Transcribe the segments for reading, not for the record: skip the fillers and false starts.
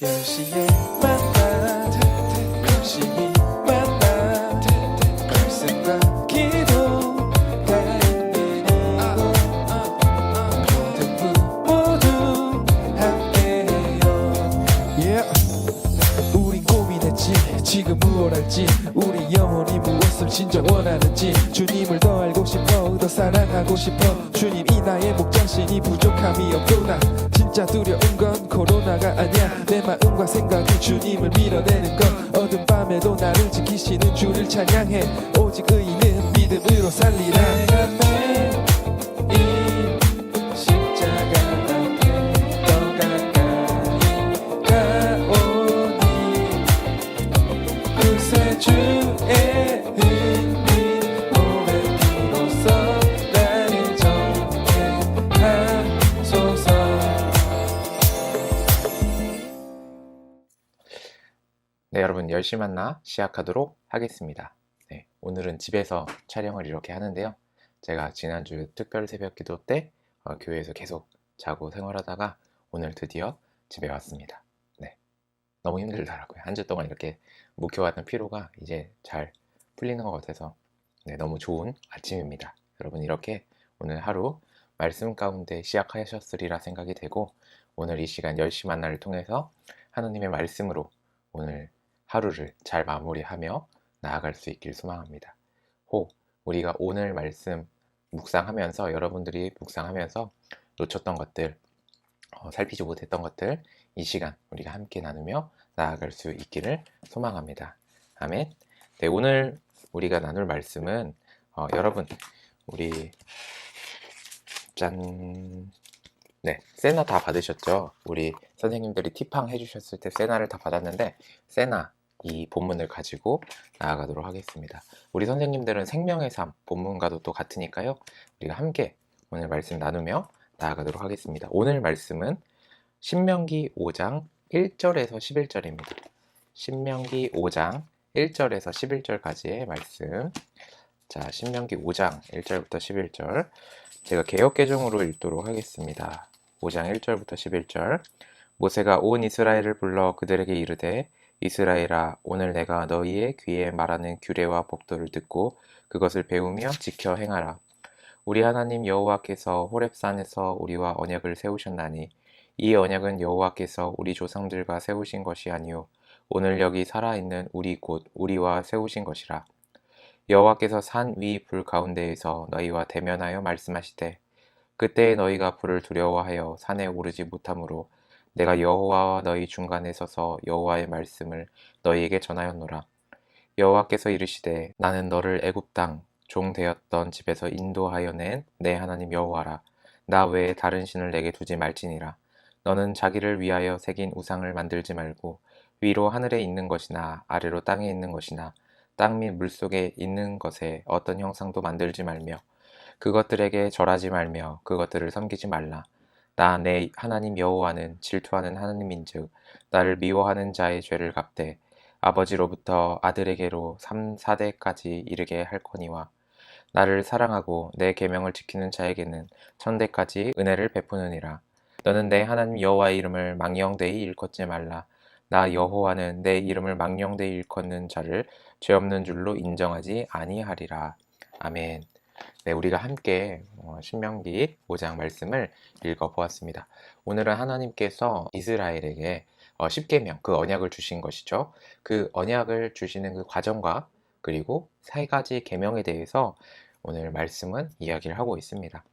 10시에 만나 열심히 만나 말씀과 기도가 있는 이곳 모두 함께해요. Yeah. 우린 고민했지 지금 무엇 할지 우리 영혼이 무엇을 진짜 원하는지 주님을 더 알고 싶어 더 사랑하고 싶어 주님 이 나의 목장신이 부족함이 없구나 진짜 두려운 건 코로나가 아니야 내 마음과 생각이 주님을 밀어내는 건 어두운 밤에도 나를 지키시는 주를 찬양해 오직 의인은 믿음으로 살리라 내가 매일 십자가 앞에 더 가까이 가오니 구세주의 은민 오랜 피로써 나를 정죄하소서. 네, 여러분 10시 만나 시작하도록 하겠습니다. 네, 오늘은 집에서 촬영을 이렇게 하는데요. 제가 지난주 특별 새벽 기도 때 교회에서 계속 자고 생활하다가 오늘 드디어 집에 왔습니다. 네, 너무 힘들더라고요. 한 주 동안 이렇게 묵혀왔던 피로가 이제 잘 풀리는 것 같아서 너무 좋은 아침입니다. 여러분 이렇게 오늘 하루 말씀 가운데 시작하셨으리라 생각이 되고 오늘 이 시간 10시 만나를 통해서 하나님의 말씀으로 오늘 하루를 잘 마무리하며 나아갈 수 있길 소망합니다. 혹 우리가 오늘 말씀 묵상하면서 여러분들이 묵상하면서 놓쳤던 것들 살피지 못했던 것들 이 시간 우리가 함께 나누며 나아갈 수 있기를 소망합니다. 아멘. 네, 오늘 우리가 나눌 말씀은 여러분 우리 짠 네, 세나 다 받으셨죠? 우리 선생님들이 티팡 해주셨을 때 세나를 다 받았는데 세나 이 본문을 가지고 나아가도록 하겠습니다. 우리 선생님들은 생명의 삶 본문과도 또 같으니까요. 우리가 함께 오늘 말씀 나누며 나아가도록 하겠습니다. 오늘 말씀은 신명기 5장 1절에서 11절입니다. 신명기 5장 1절에서 11절까지의 말씀. 자, 신명기 5장 1절부터 11절. 제가 개역개정으로 읽도록 하겠습니다. 5장 1절부터 11절. 모세가 온 이스라엘을 불러 그들에게 이르되 이스라엘아 오늘 내가 너희의 귀에 말하는 규례와 법도를 듣고 그것을 배우며 지켜 행하라. 우리 하나님 여호와께서 호렙산에서 우리와 언약을 세우셨나니 이 언약은 여호와께서 우리 조상들과 세우신 것이 아니요 오늘 여기 살아있는 우리 곧 우리와 세우신 것이라. 여호와께서 산 위 불 가운데에서 너희와 대면하여 말씀하시되 그때에 너희가 불을 두려워하여 산에 오르지 못하므로 내가 여호와와 너희 중간에 서서 여호와의 말씀을 너희에게 전하였노라. 여호와께서 이르시되 나는 너를 애굽 땅 종 되었던 집에서 인도하여 낸 내 하나님 여호와라. 나 외에 다른 신을 내게 두지 말지니라. 너는 자기를 위하여 새긴 우상을 만들지 말고 위로 하늘에 있는 것이나 아래로 땅에 있는 것이나 땅 및 물속에 있는 것에 어떤 형상도 만들지 말며 그것들에게 절하지 말며 그것들을 섬기지 말라. 나 내 하나님 여호와는 질투하는 하나님인즉 나를 미워하는 자의 죄를 갚되 아버지로부터 아들에게로 3, 4대까지 이르게 할 거니와 나를 사랑하고 내 계명을 지키는 자에게는 천대까지 은혜를 베푸느니라. 너는 내 하나님 여호와의 이름을 망령되이 일컫지 말라. 나 여호와는 내 이름을 망령되이 일컫는 자를 죄 없는 줄로 인정하지 아니하리라. 아멘. 네, 우리가 함께 신명기 5장 말씀을 읽어보았습니다. 오늘은 하나님께서 이스라엘에게 10계명, 그 언약을 주신 것이죠. 그 언약을 주시는 그 과정과 그리고 세 가지 계명에 대해서 오늘 말씀은 이야기를 하고 있습니다.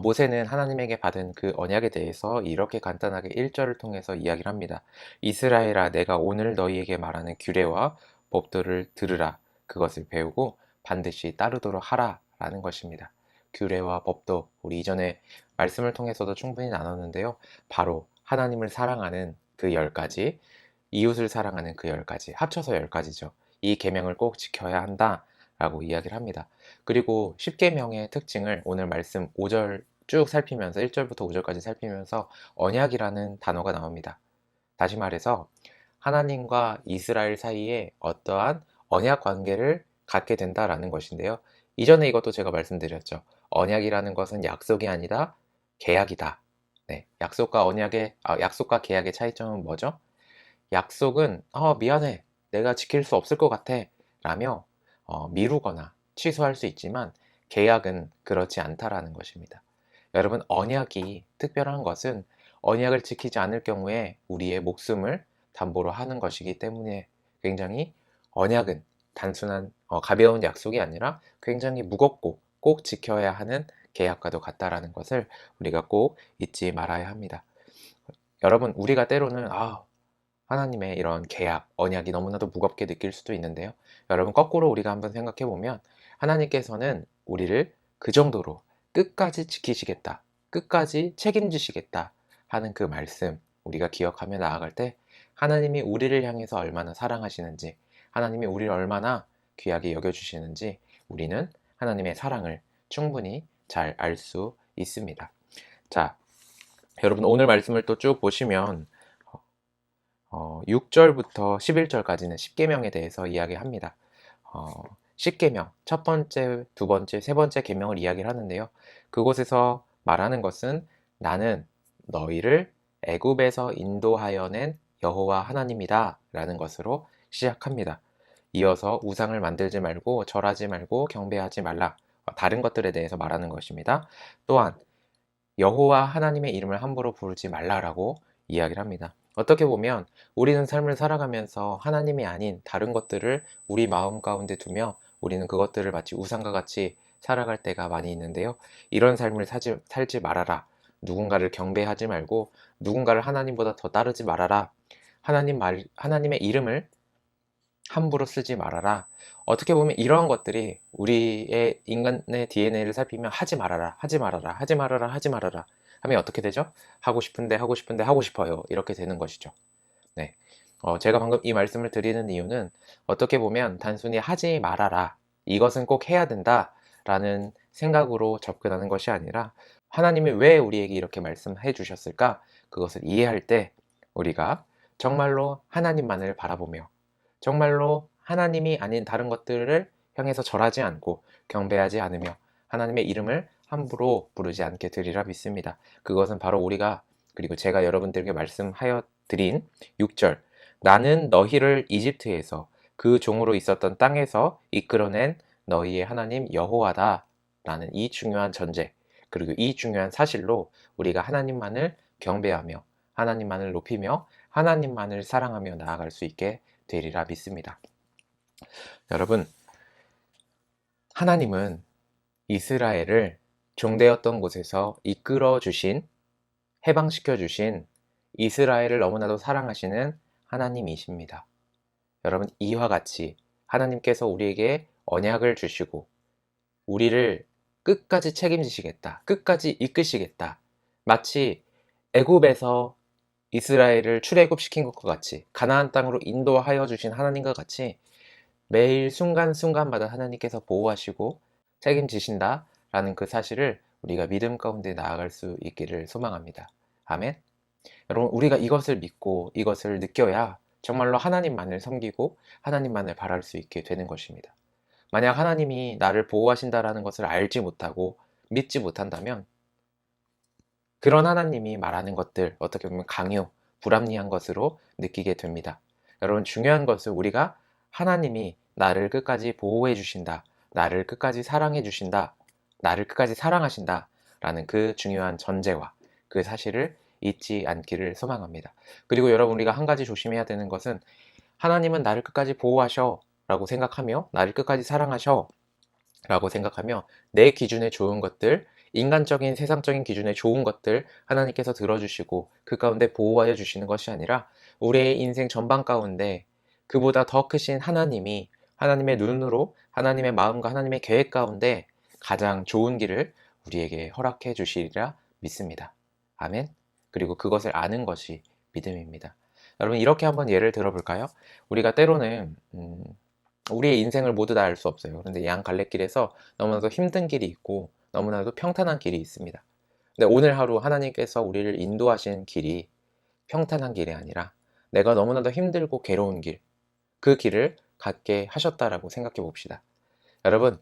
모세는 하나님에게 받은 그 언약에 대해서 이렇게 간단하게 1절을 통해서 이야기를 합니다. 이스라엘아 내가 오늘 너희에게 말하는 규례와 법도를 들으라. 그것을 배우고 반드시 따르도록 하라 라는 것입니다. 규례와 법도 우리 이전에 말씀을 통해서도 충분히 나눴는데요. 바로 하나님을 사랑하는 그 10가지, 이웃을 사랑하는 그 10가지, 합쳐서 10가지죠. 이 계명을 꼭 지켜야 한다 라고 이야기를 합니다. 그리고 10계명의 특징을 오늘 말씀 5절 쭉 살피면서 1절부터 5절까지 살피면서 언약이라는 단어가 나옵니다. 다시 말해서 하나님과 이스라엘 사이에 어떠한 언약 관계를 갖게 된다라는 것인데요. 이전에 이것도 제가 말씀드렸죠. 언약이라는 것은 약속이 아니라 계약이다. 네, 약속과 계약의 차이점은 뭐죠? 약속은 미안해, 내가 지킬 수 없을 것 같아 라며 미루거나 취소할 수 있지만 계약은 그렇지 않다라는 것입니다. 여러분, 언약이 특별한 것은 언약을 지키지 않을 경우에 우리의 목숨을 담보로 하는 것이기 때문에 굉장히 언약은 단순한 가벼운 약속이 아니라 굉장히 무겁고 꼭 지켜야 하는 계약과도 같다라는 것을 우리가 꼭 잊지 말아야 합니다. 여러분, 우리가 때로는 하나님의 이런 계약, 언약이 너무나도 무겁게 느낄 수도 있는데요. 여러분, 거꾸로 우리가 한번 생각해 보면 하나님께서는 우리를 그 정도로 끝까지 지키시겠다, 끝까지 책임지시겠다 하는 그 말씀, 우리가 기억하며 나아갈 때 하나님이 우리를 향해서 얼마나 사랑하시는지, 하나님이 우리를 얼마나 귀하게 여겨주시는지 우리는 하나님의 사랑을 충분히 잘 알 수 있습니다. 자, 여러분, 오늘 말씀을 또 쭉 보시면 6절부터 11절까지는 10계명에 대해서 이야기합니다. 10계명, 첫 번째, 두 번째, 세 번째 계명을 이야기를 하는데요. 그곳에서 말하는 것은 나는 너희를 애굽에서 인도하여 낸 여호와 하나님이다 라는 것으로 시작합니다. 이어서 우상을 만들지 말고 절하지 말고 경배하지 말라, 다른 것들에 대해서 말하는 것입니다. 또한 여호와 하나님의 이름을 함부로 부르지 말라라고 이야기를 합니다. 어떻게 보면 우리는 삶을 살아가면서 하나님이 아닌 다른 것들을 우리 마음 가운데 두며 우리는 그것들을 마치 우상과 같이 살아갈 때가 많이 있는데요. 이런 삶을 살지 말아라. 누군가를 경배하지 말고 누군가를 하나님보다 더 따르지 말아라. 하나님의 이름을 함부로 쓰지 말아라. 어떻게 보면 이러한 것들이 우리의 인간의 DNA를 살피면 하지 말아라, 하지 말아라, 하지 말아라, 하지 말아라 하면 어떻게 되죠? 하고 싶은데 하고 싶은데 하고 싶어요. 이렇게 되는 것이죠. 네. 제가 방금 이 말씀을 드리는 이유는 어떻게 보면 단순히 하지 말아라, 이것은 꼭 해야 된다 라는 생각으로 접근하는 것이 아니라 하나님이 왜 우리에게 이렇게 말씀해 주셨을까? 그것을 이해할 때 우리가 정말로 하나님만을 바라보며 정말로 하나님이 아닌 다른 것들을 향해서 절하지 않고 경배하지 않으며 하나님의 이름을 함부로 부르지 않게 되리라 믿습니다. 그것은 바로 우리가, 그리고 제가 여러분들에게 말씀하여 드린 6절, 나는 너희를 이집트에서 그 종으로 있었던 땅에서 이끌어낸 너희의 하나님 여호와다 라는 이 중요한 전제, 그리고 이 중요한 사실로 우리가 하나님만을 경배하며 하나님만을 높이며 하나님만을 사랑하며 나아갈 수 있게 되리라 믿습니다. 여러분, 하나님은 이스라엘을 종되었던 곳에서 이끌어 주신, 해방시켜 주신 이스라엘을 너무나도 사랑하시는 하나님이십니다. 여러분, 이와 같이 하나님께서 우리에게 언약을 주시고 우리를 끝까지 책임지시겠다, 끝까지 이끄시겠다, 마치 애굽에서 이스라엘을 출애굽시킨 것과 같이 가나안 땅으로 인도하여 주신 하나님과 같이 매일 순간순간마다 하나님께서 보호하시고 책임지신다라는 그 사실을 우리가 믿음 가운데 나아갈 수 있기를 소망합니다. 아멘. 여러분, 우리가 이것을 믿고 이것을 느껴야 정말로 하나님만을 섬기고 하나님만을 바랄 수 있게 되는 것입니다. 만약 하나님이 나를 보호하신다라는 것을 알지 못하고 믿지 못한다면 그런 하나님이 말하는 것들, 어떻게 보면 강요, 불합리한 것으로 느끼게 됩니다. 여러분, 중요한 것은 우리가 하나님이 나를 끝까지 보호해 주신다, 나를 끝까지 사랑해 주신다, 나를 끝까지 사랑하신다 라는 그 중요한 전제와 그 사실을 잊지 않기를 소망합니다. 그리고 여러분, 우리가 한 가지 조심해야 되는 것은 하나님은 나를 끝까지 보호하셔 라고 생각하며 나를 끝까지 사랑하셔 라고 생각하며 내 기준에 좋은 것들, 인간적인 세상적인 기준에 좋은 것들 하나님께서 들어주시고 그 가운데 보호하여 주시는 것이 아니라 우리의 인생 전반 가운데 그보다 더 크신 하나님이 하나님의 눈으로 하나님의 마음과 하나님의 계획 가운데 가장 좋은 길을 우리에게 허락해 주시리라 믿습니다. 아멘. 그리고 그것을 아는 것이 믿음입니다. 여러분, 이렇게 한번 예를 들어볼까요? 우리가 때로는 우리의 인생을 모두 다 알 수 없어요. 그런데 양 갈래길에서 너무나도 힘든 길이 있고 너무나도 평탄한 길이 있습니다. 근데 오늘 하루 하나님께서 우리를 인도하신 길이 평탄한 길이 아니라 내가 너무나도 힘들고 괴로운 길, 그 길을 갖게 하셨다라고 생각해 봅시다. 여러분,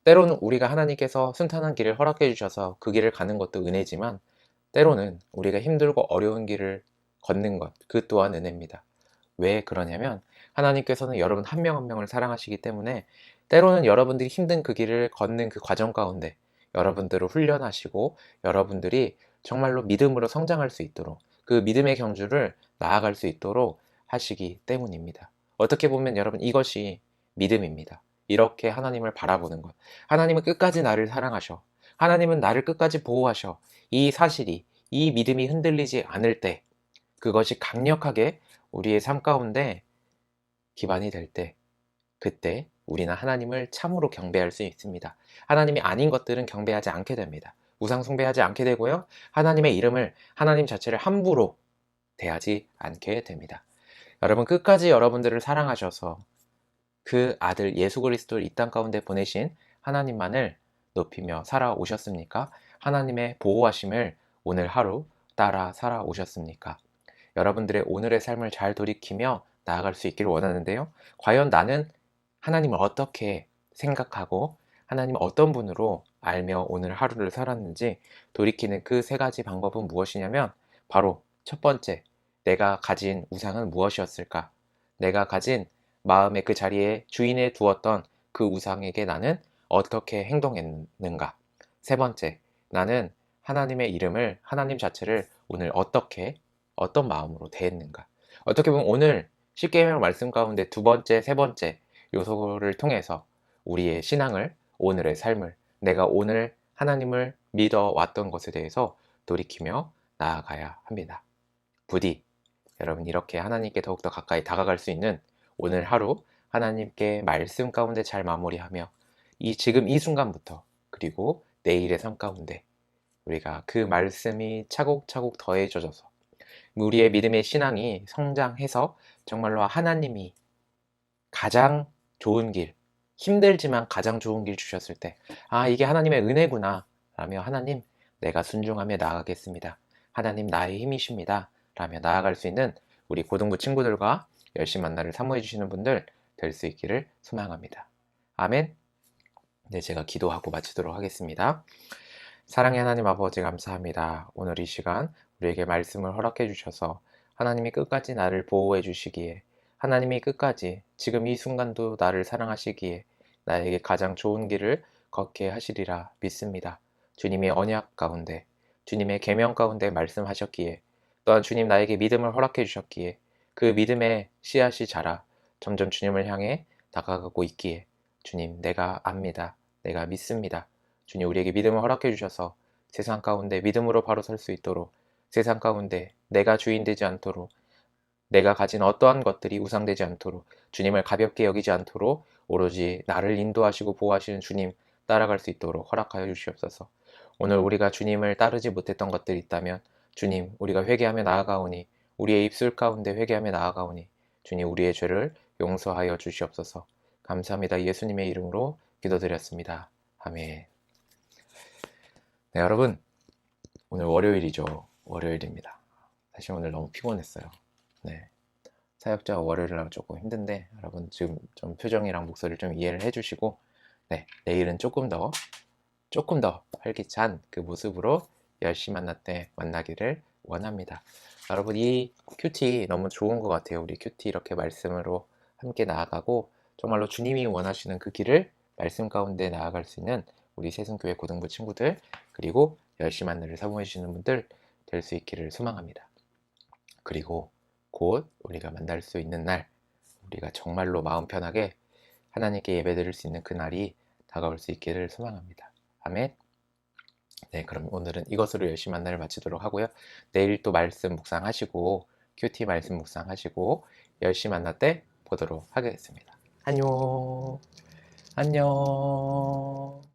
때로는 우리가 하나님께서 순탄한 길을 허락해 주셔서 그 길을 가는 것도 은혜지만 때로는 우리가 힘들고 어려운 길을 걷는 것, 그 또한 은혜입니다. 왜 그러냐면 하나님께서는 여러분 한 명 한 명을 사랑하시기 때문에 때로는 여러분들이 힘든 그 길을 걷는 그 과정 가운데 여러분들을 훈련하시고 여러분들이 정말로 믿음으로 성장할 수 있도록 그 믿음의 경주를 나아갈 수 있도록 하시기 때문입니다. 어떻게 보면 여러분 이것이 믿음입니다. 이렇게 하나님을 바라보는 것. 하나님은 끝까지 나를 사랑하셔. 하나님은 나를 끝까지 보호하셔. 이 사실이, 이 믿음이 흔들리지 않을 때 그것이 강력하게 우리의 삶 가운데 기반이 될 때, 그때 우리는 하나님을 참으로 경배할 수 있습니다. 하나님이 아닌 것들은 경배하지 않게 됩니다. 우상 숭배하지 않게 되고요. 하나님의 이름을, 하나님 자체를 함부로 대하지 않게 됩니다. 여러분 끝까지 여러분들을 사랑하셔서 그 아들 예수 그리스도를 이 땅 가운데 보내신 하나님만을 높이며 살아오셨습니까? 하나님의 보호하심을 오늘 하루 따라 살아오셨습니까? 여러분들의 오늘의 삶을 잘 돌이키며 나아갈 수 있기를 원하는데요. 과연 나는 하나님을 어떻게 생각하고 하나님을 어떤 분으로 알며 오늘 하루를 살았는지 돌이키는 그 세 가지 방법은 무엇이냐면 바로 첫 번째, 내가 가진 우상은 무엇이었을까? 내가 가진 마음의 그 자리에 주인에 두었던 그 우상에게 나는 어떻게 행동했는가? 세 번째, 나는 하나님의 이름을, 하나님 자체를 오늘 어떻게, 어떤 마음으로 대했는가? 어떻게 보면 오늘 십계명 말씀 가운데 두 번째, 세 번째 요소를 통해서 우리의 신앙을, 오늘의 삶을, 내가 오늘 하나님을 믿어왔던 것에 대해서 돌이키며 나아가야 합니다. 부디 여러분 이렇게 하나님께 더욱더 가까이 다가갈 수 있는 오늘 하루 하나님께 말씀 가운데 잘 마무리하며 지금 이 순간부터 그리고 내일의 삶 가운데 우리가 그 말씀이 차곡차곡 더해져서 우리의 믿음의 신앙이 성장해서 정말로 하나님이 가장 좋은 길, 힘들지만 가장 좋은 길 주셨을 때, 아, 이게 하나님의 은혜구나 라며 하나님, 내가 순종하며 나아가겠습니다. 하나님 나의 힘이십니다. 라며 나아갈 수 있는 우리 고등부 친구들과 열심히 만나를 사모해 주시는 분들 될 수 있기를 소망합니다. 아멘. 네, 제가 기도하고 마치도록 하겠습니다. 사랑의 하나님 아버지 감사합니다. 오늘 이 시간 우리에게 말씀을 허락해 주셔서 하나님이 끝까지 나를 보호해 주시기에 하나님이 끝까지 지금 이 순간도 나를 사랑하시기에 나에게 가장 좋은 길을 걷게 하시리라 믿습니다. 주님의 언약 가운데 주님의 계명 가운데 말씀하셨기에 또한 주님 나에게 믿음을 허락해 주셨기에 그 믿음의 씨앗이 자라 점점 주님을 향해 다가가고 있기에 주님 내가 압니다. 내가 믿습니다. 주님 우리에게 믿음을 허락해 주셔서 세상 가운데 믿음으로 바로 설 수 있도록 세상 가운데 내가 주인 되지 않도록 내가 가진 어떠한 것들이 우상되지 않도록 주님을 가볍게 여기지 않도록 오로지 나를 인도하시고 보호하시는 주님 따라갈 수 있도록 허락하여 주시옵소서. 오늘 우리가 주님을 따르지 못했던 것들이 있다면 주님 우리가 회개하며 나아가오니 우리의 입술 가운데 회개하며 나아가오니 주님 우리의 죄를 용서하여 주시옵소서. 감사합니다. 예수님의 이름으로 기도드렸습니다. 아멘. 네, 여러분 오늘 월요일이죠. 월요일입니다. 사실 오늘 너무 피곤했어요. 네, 사역자 월요일날 조금 힘든데 여러분 지금 좀 표정이랑 목소리를 좀 이해를 해주시고 네, 내일은 조금 더 활기찬 그 모습으로 열심히 만나기를 원합니다. 여러분 이 큐티 너무 좋은 것 같아요. 우리 큐티 이렇게 말씀으로 함께 나아가고 정말로 주님이 원하시는 그 길을 말씀 가운데 나아갈 수 있는 우리 세승교회 고등부 친구들 그리고 열심히 만나를 사모해 주시는 분들 될 수 있기를 소망합니다. 그리고 곧 우리가 만날 수 있는 날 우리가 정말로 마음 편하게 하나님께 예배드릴 수 있는 그 날이 다가올 수 있기를 소망합니다. 아멘. 네, 그럼 오늘은 이것으로 열심히 만나를 마치도록 하고요. 내일 또 말씀 묵상하시고 큐티 말씀 묵상하시고 열심히 만나 때 보도록 하겠습니다. 안녕. 안녕.